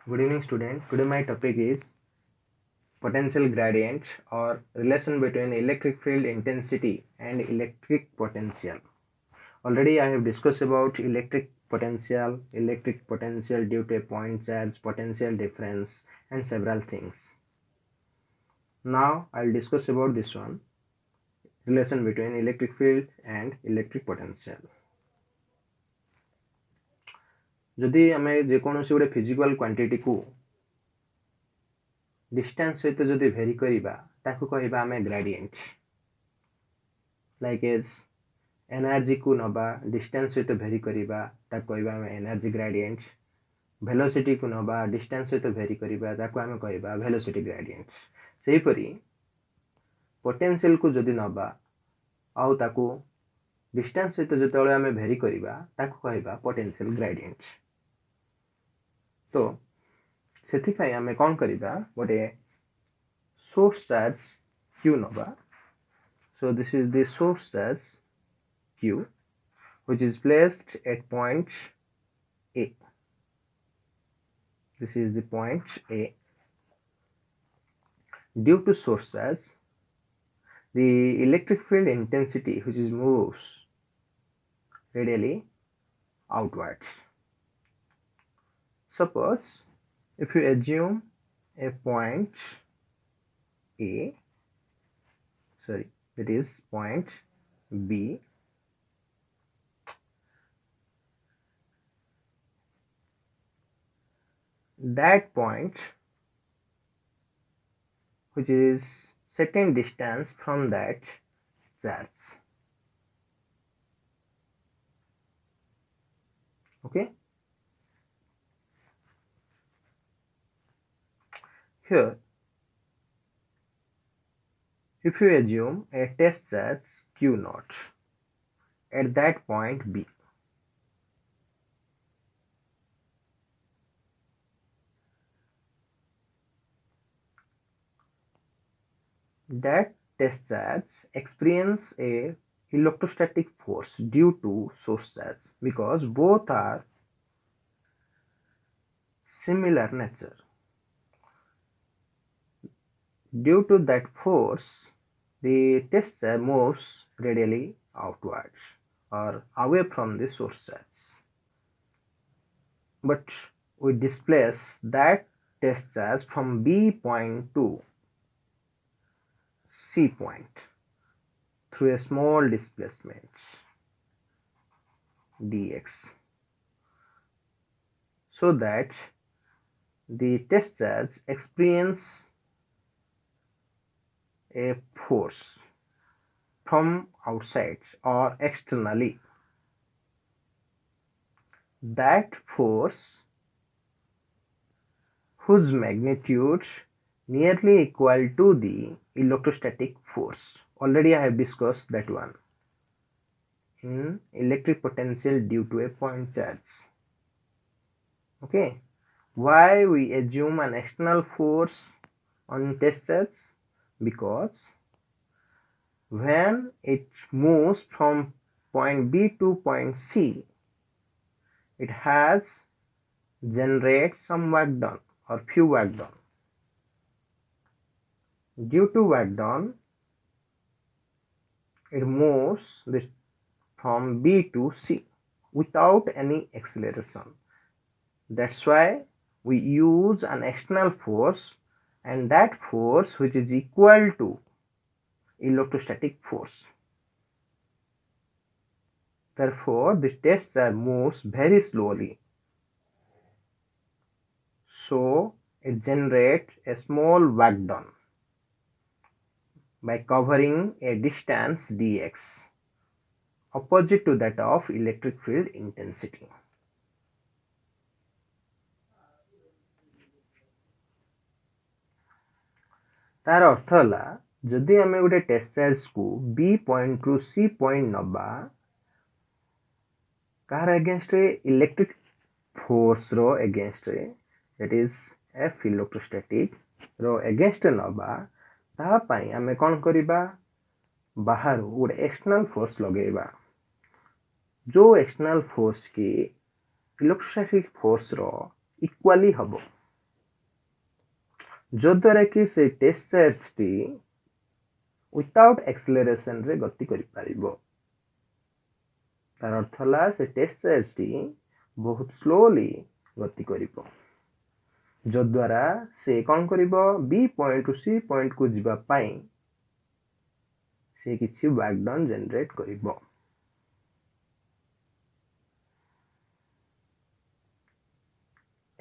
Good evening, student. Today my topic is potential gradient or relation between electric field intensity and electric potential. Already I have discussed about electric potential due to a point charge, potential difference, and several things. Now I'll discuss about this one, relation between electric field and electric potential. जदि आमे जेकोसी गोटे physical quantity को distance सहित जदि भेरी करिबा ताकू कहबा आमे ग्रेडिएंट लाइक एज एनर्जी को नबा डिस्टेंस सहित भेरी करिबा ताकू कहबा आमे एनर्जी ग्रेडिएंट वेलोसिटी को नबा डिस्टेंस सहित भेरी करिबा ताकू आमे कहबा वेलोसिटी ग्रेडिएंट सेही परी पोटेंशियल को जदि नबा आउ ताकू डिस्टेंस सहित जतबेले आमे भेरी करिबा ताकू कहबा पोटेंशियल ग्रेडिएंट तो सेथिफाई आमे कोन करिबा गोटे सोर्स चार्ज q नबा so this is the source charge q which is placed at point a. This is the point a. Due to source charge the electric field intensity which is moves radially outwards. Suppose if you assume a point a, sorry, that is point B, that point which is certain distance from that charge. Okay, here if you assume a test charge q naught at that point B, that test charge experience a electrostatic force due to source charge because both are similar nature. Due to that force the test charge moves radially outwards or away from the source charge, but we displace that test charge from B point to C point through a small displacement dx, so that the test charge experience a force from outside or externally. That force whose magnitude nearly equal to the electrostatic force. Already I have discussed that one in electric potential due to a point charge. Okay, why we assume an external force on test charge? Because when it moves from point B to point C, it has generate some work done or few work done. Due to work done, it moves from B to C without any acceleration. That's why we use an external force, and that force which is equal to electrostatic force. Therefore, the test charge moves very slowly. So, it generates a small work done by covering a distance dx opposite to that of electric field intensity. तार अर्थ है जदि आम गोटे test charge को B point रु C point नबा कार against electric force रो against that is F electrostatic रो अगेंस्ट नबा तापाई आमे कौन करिबा बाहर गोटे एक्सटर्नल फोर्स लगेबा जो एक्सटर्नल फोर्स की इलेक्ट्रोस्टैटिक फोर्स रो इक्वाली हबो जो द्वारा कि से टेस्ट चार्ज टी विदाउट एक्सेलरेशन रे गति करि परिबो तार अर्थ होला से टेस्ट चार्ज टी बहुत स्लोली गति करिबो जो द्वारा से कौन करिबो B point to C point को जिबा पाई से किछि वर्क डन जनरेट करिबो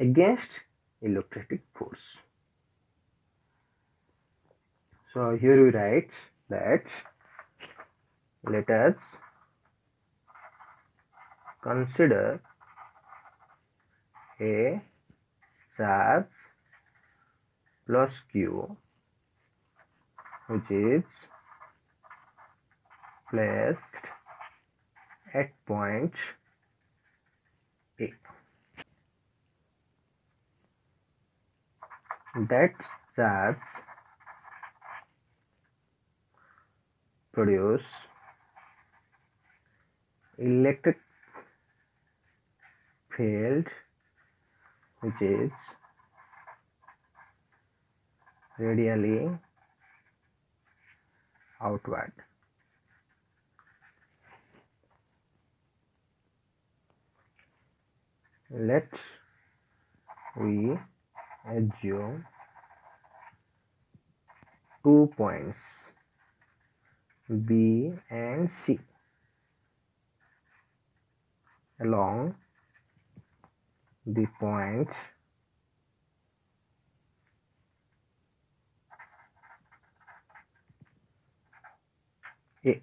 against electrostatic force. So here we write that let us consider a charge plus q which is placed at point A. That charge produce electric field which is radially outward. Let we assume 2 points B and C along the point A.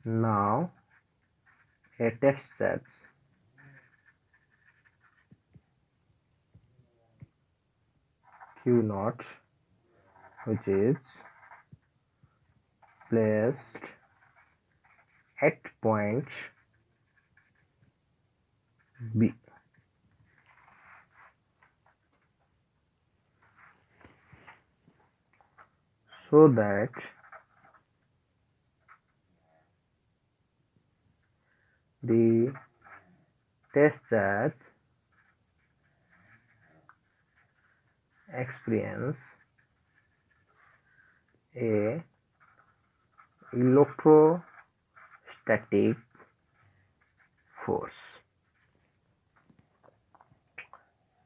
Now a test charge Q naught which is placed at point B. So that the test charge experience a electrostatic force,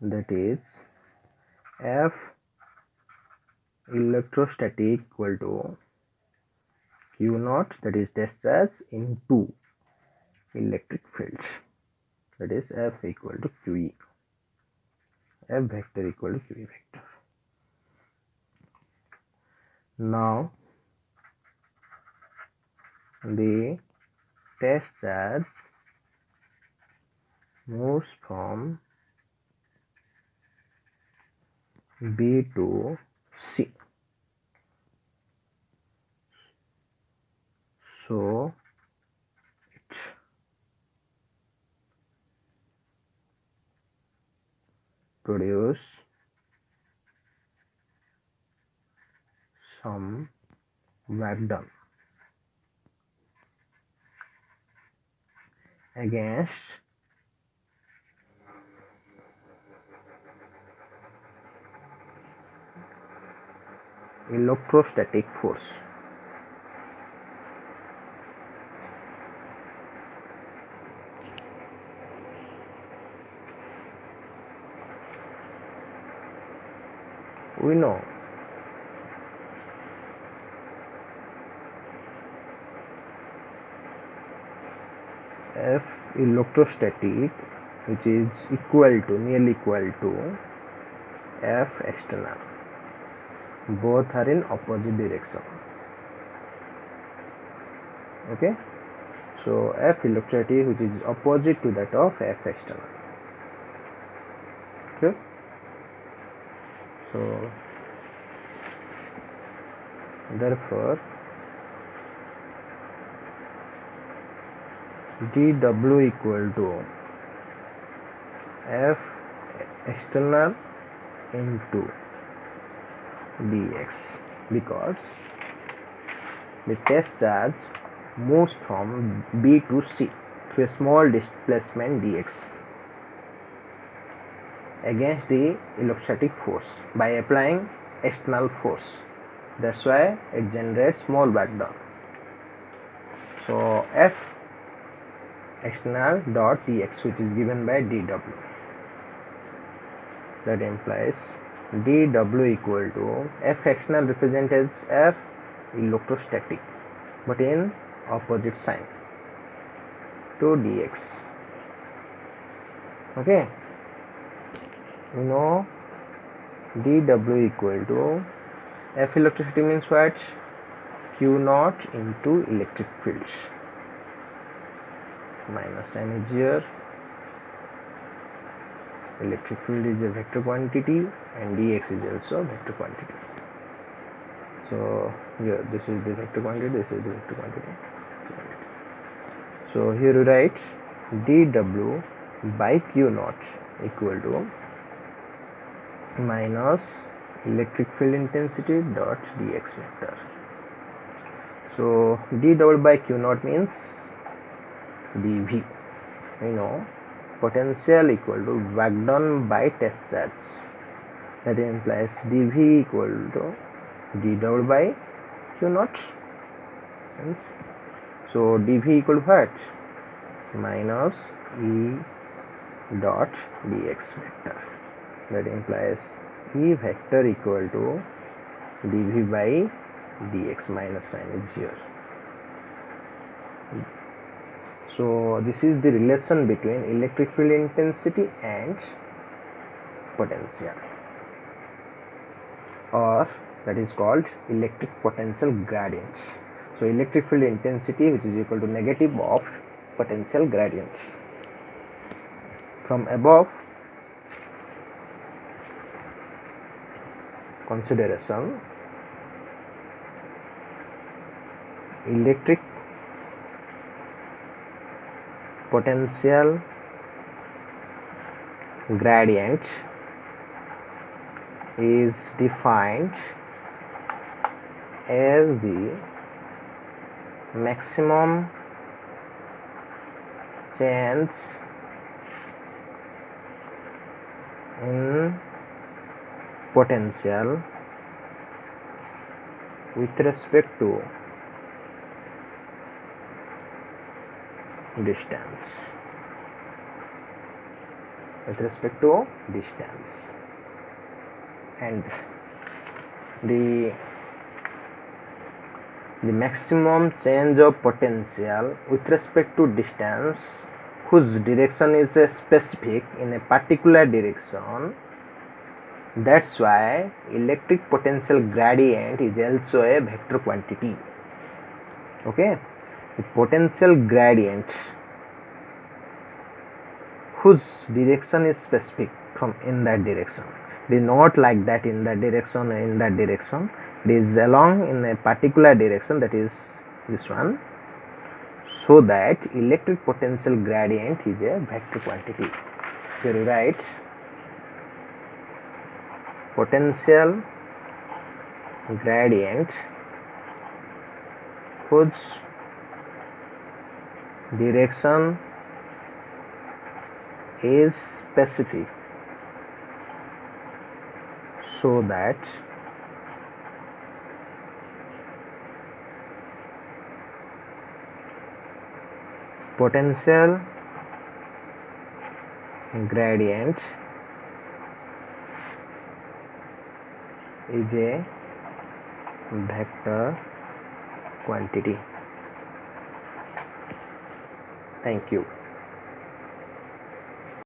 that is F electrostatic equal to Q naught, that is test charge, into electric field, that is F equal to QE, F vector equal to QE vector. Now the test charge moves from B to C. So it produce some work done against electrostatic force. We know F electrostatic which is equal to nearly equal to F external. Both are in opposite direction. Okay, so F electrostatic which is opposite to that of F external. Okay, so therefore dW equal to F external into dx, because the test charge moves from B to C through a small displacement dx. against the electrostatic force by applying external force. That's why it generates more back down. So F external dot dx, which is given by dw. That implies dw equal to F external represented as F electrostatic, but in opposite sign, to dx. Okay, you know dw equal to F electricity means what? Q naught into electric field. Minus sign is here. Electric field is a vector quantity and dx is also vector quantity. So here this is the vector quantity, this is the vector quantity. So here you write dw by q naught equal to minus electric field intensity dot dx vector. So d double by q naught means dv. You know potential equal to work done by test charge. That implies dv equal to d double by q naught. So dv equal to what? Minus e dot dx vector. That implies e vector equal to dv by dx, minus sign is here. So this is the relation between electric field intensity and potential, or that is called electric potential gradient. So electric field intensity, which is equal to negative of potential gradient. From above consideration, electric potential gradient is defined as the maximum change in potential with respect to distance. With respect to distance, and the maximum change of potential with respect to distance whose direction is specific in a particular direction. That's why electric potential gradient is also a vector quantity. Okay, the potential gradient whose direction is specific from in that direction. It is not like that in that direction and in that direction. It is along in a particular direction, that is this one. So that electric potential gradient is a vector quantity. Here you write potential gradient whose direction is specific, so that potential gradient is a vector quantity. Thank you.